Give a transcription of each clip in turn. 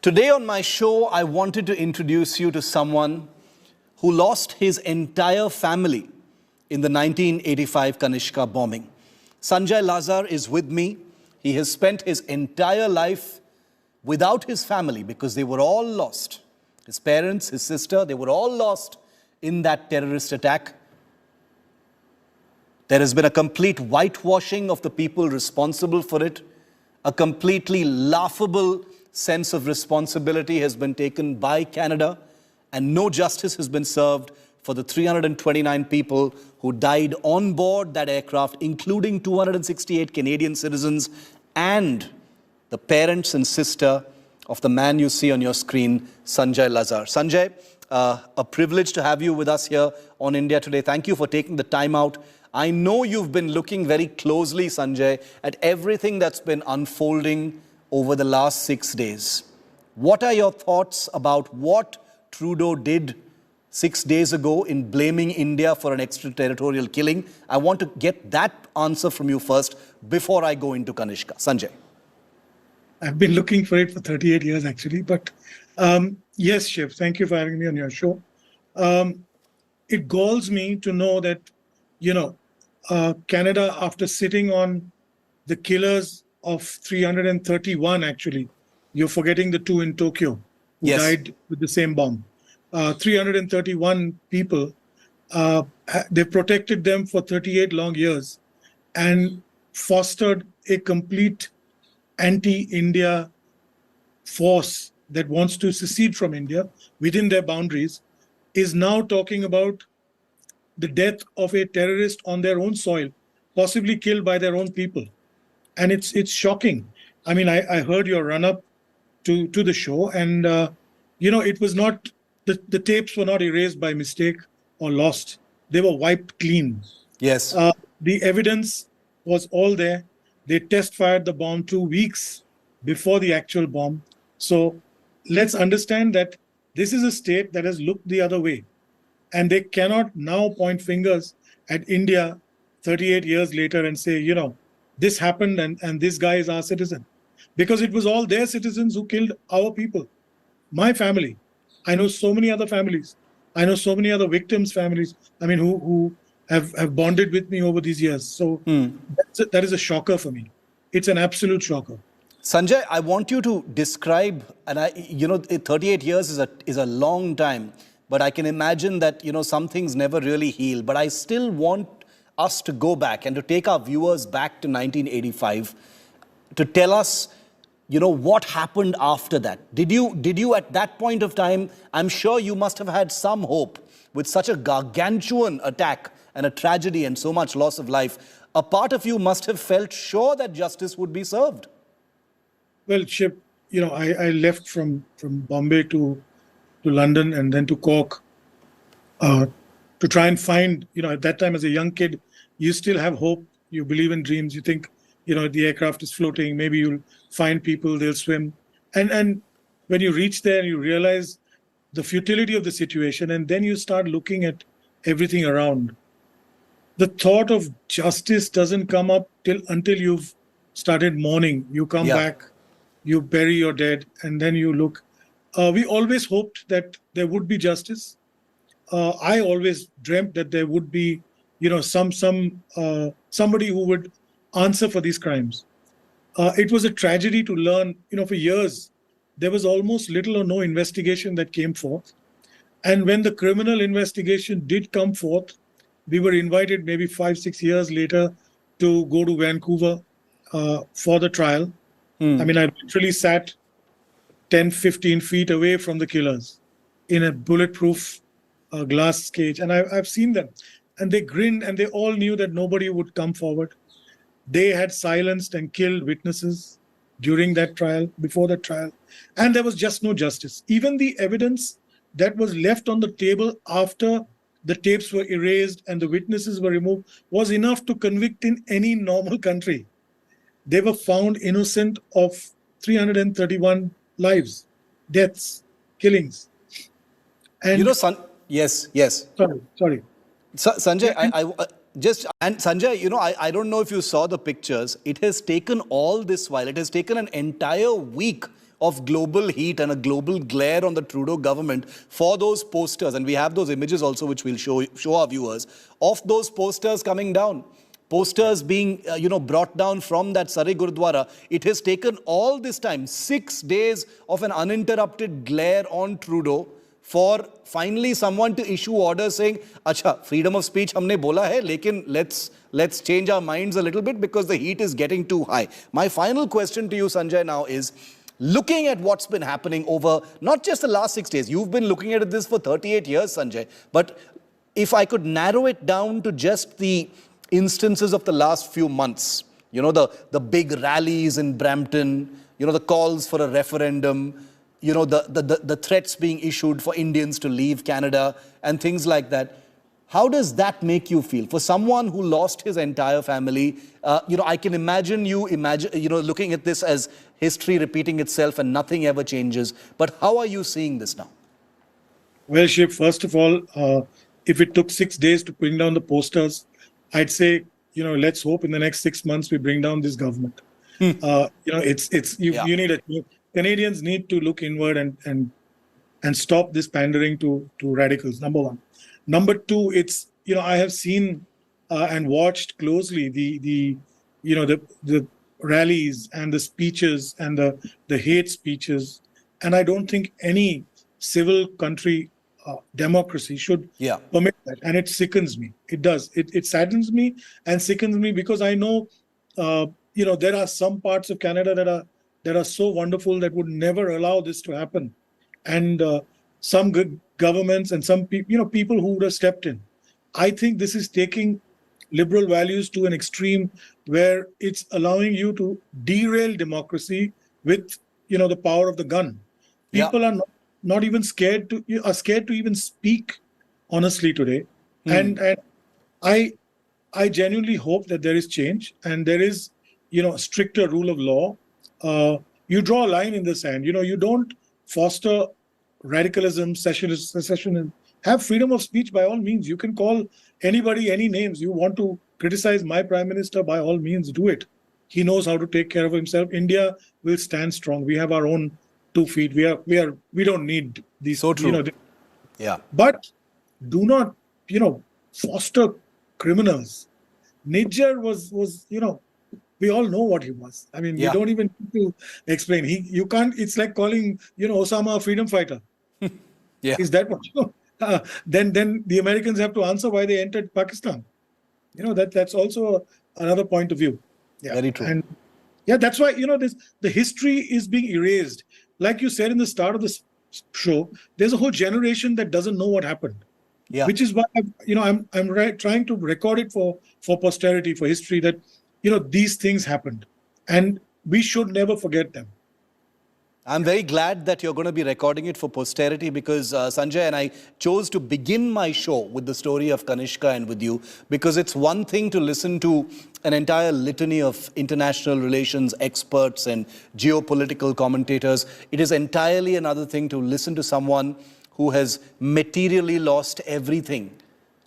Today on my show, I wanted to introduce you to someone who lost his entire family in the 1985 Kanishka bombing. SanjayLazar is with me. He has spent his entire life without his family because they were all lost. His parents, his sister, they were all lost in that terrorist attack. There has been a complete whitewashing of the people responsible for it. A completely laughable sense of responsibility has been taken by Canada, and no justice has been served for the 329 people who died on board that aircraft, including 268 Canadian citizens and the parents and sister of the man you see on your screen, SanjayLazar. Sanjay, a privilege to have you with us here on India Today. Thank you for taking the time out. I know you've been looking very closely, Sanjay, at everything that's been unfolding over the last 6 days. What are your thoughts about what Trudeau did 6 days ago in blaming India for an extraterritorial killing? I want to get that answer from you first before I go into Kanishka. Sanjay. I've been looking for it for 38 years, actually. But yes, Shiv, thank you for having me on your show. It galls me to know that, Canada, after sitting on the killers of 331, actually, you're forgetting the two in Tokyo who died with the same bomb. 331 people, they protected them for 38 long years and fostered a complete anti-India force that wants to secede from India within their boundaries, is now talking about the death of a terrorist on their own soil, possibly killed by their own people. And it's shocking. I mean, I heard your run-up to the show, and, it was not, the tapes were not erased by mistake or lost. They were wiped clean. Yes. The evidence was all there. They test-fired the bomb 2 weeks before the actual bomb. So let's understand that this is a state that has looked the other way. And they cannot now point fingers at India 38 years later and say, this happened and this guy is our citizen. Because it was all their citizens who killed our people. My family. I know so many other families. I know so many other victims' families, who have bonded with me over these years. So that is a shocker for me. It's an absolute shocker. Sanjay, I want you to describe, and 38 years is a long time, but I can imagine that, some things never really heal. But I still want us to go back and to take our viewers back to 1985 to tell us, what happened after that. Did you at that point of time, I'm sure you must have had some hope with such a gargantuan attack and a tragedy and so much loss of life. A part of you must have felt sure that justice would be served. Well, Shiv, I left from Bombay to London and then to Cork to try and find, at that time as a young kid, you still have hope. You believe in dreams. You think, the aircraft is floating. Maybe you'll find people, they'll swim. And when you reach there, you realize the futility of the situation, and then you start looking at everything around. The thought of justice doesn't come up until you've started mourning. You come back, you bury your dead, and then you look. We always hoped that there would be justice. I always dreamt that there would be, somebody who would answer for these crimes. It was a tragedy to learn, for years, there was almost little or no investigation that came forth. And when the criminal investigation did come forth, we were invited maybe 5-6 years later to go to Vancouver for the trial. I literally sat 10-15 feet away from the killers in a bulletproof glass cage. And I've seen them. And they grinned, and they all knew that nobody would come forward. They had silenced and killed witnesses during that trial, before that trial. And there was just no justice. Even the evidence that was left on the table after the tapes were erased and the witnesses were removed was enough to convict in any normal country. They were found innocent of 331 lives, deaths, killings. And Yes. Sorry. Sanjay, And Sanjay, I don't know if you saw the pictures. It has taken all this while. It has taken an entire week of global heat and a global glare on the Trudeau government for those posters. And we have those images also, which we'll show our viewers, of those posters coming down. Posters being, brought down from that Surrey Gurudwara. It has taken all this time, 6 days of an uninterrupted glare on Trudeau, for finally someone to issue orders saying, "Acha, freedom of speech humne bola hai, lekin let's change our minds a little bit because the heat is getting too high." My final question to you, Sanjay, now is, looking at what's been happening over not just the last 6 days, you've been looking at this for 38 years, Sanjay, but if I could narrow it down to just the instances of the last few months, the big rallies in Brampton, the calls for a referendum, the threats being issued for Indians to leave Canada and things like that. How does that make you feel? For someone who lost his entire family, I can imagine looking at this as history repeating itself and nothing ever changes. But how are you seeing this now? Well, Shiv, first of all, if it took 6 days to bring down the posters, I'd say, let's hope in the next 6 months we bring down this government. You need Canadians need to look inward and stop this pandering to radicals. Number one. Number two, it's I have seen and watched closely the rallies and the speeches and the hate speeches, and I don't think any civil country democracy should permit that, and it sickens me. It does. It saddens me and sickens me because I know there are some parts of Canada that are so wonderful that would never allow this to happen, and some good governments and some people who would have stepped in. I think this is taking liberal values to an extreme where it's allowing you to derail democracy with the power of the gun. People are not even scared to even speak honestly today, and I genuinely hope that there is change and there is a stricter rule of law. You draw a line in the sand. You don't foster radicalism, secessionism. Have freedom of speech by all means. You can call anybody any names. You want to criticize my prime minister, by all means, do it. He knows how to take care of himself. India will stand strong. We have our own 2 feet. We don't need these. So true. But do not foster criminals. Nijjar was we all know what he was. I mean, we don't even need to explain. You can't. It's like calling Osama a freedom fighter. Is that what then the Americans have to answer why they entered Pakistan? That's also another point of view. Very true. And that's why the history is being erased. Like you said in the start of this show, there's a whole generation that doesn't know what happened. Which is why I'm trying to record it for posterity, for history, that these things happened and we should never forget them. I'm very glad that you're going to be recording it for posterity because Sanjay and I chose to begin my show with the story of Kanishka and with you because it's one thing to listen to an entire litany of international relations experts and geopolitical commentators. It is entirely another thing to listen to someone who has materially lost everything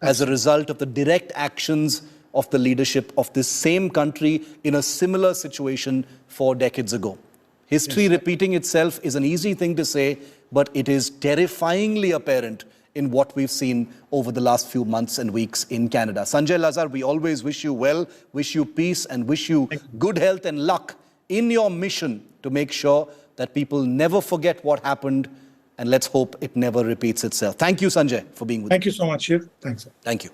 as a result of the direct actions of the leadership of this same country in a similar situation 4 decades ago. History repeating itself is an easy thing to say, but it is terrifyingly apparent in what we've seen over the last few months and weeks in Canada. SanjayLazar, we always wish you well, wish you peace, and wish you good health and luck in your mission to make sure that people never forget what happened, and let's hope it never repeats itself. Thank you, Sanjay, for being with us. Thank you so much, Shiv. Thanks, sir. Thank you.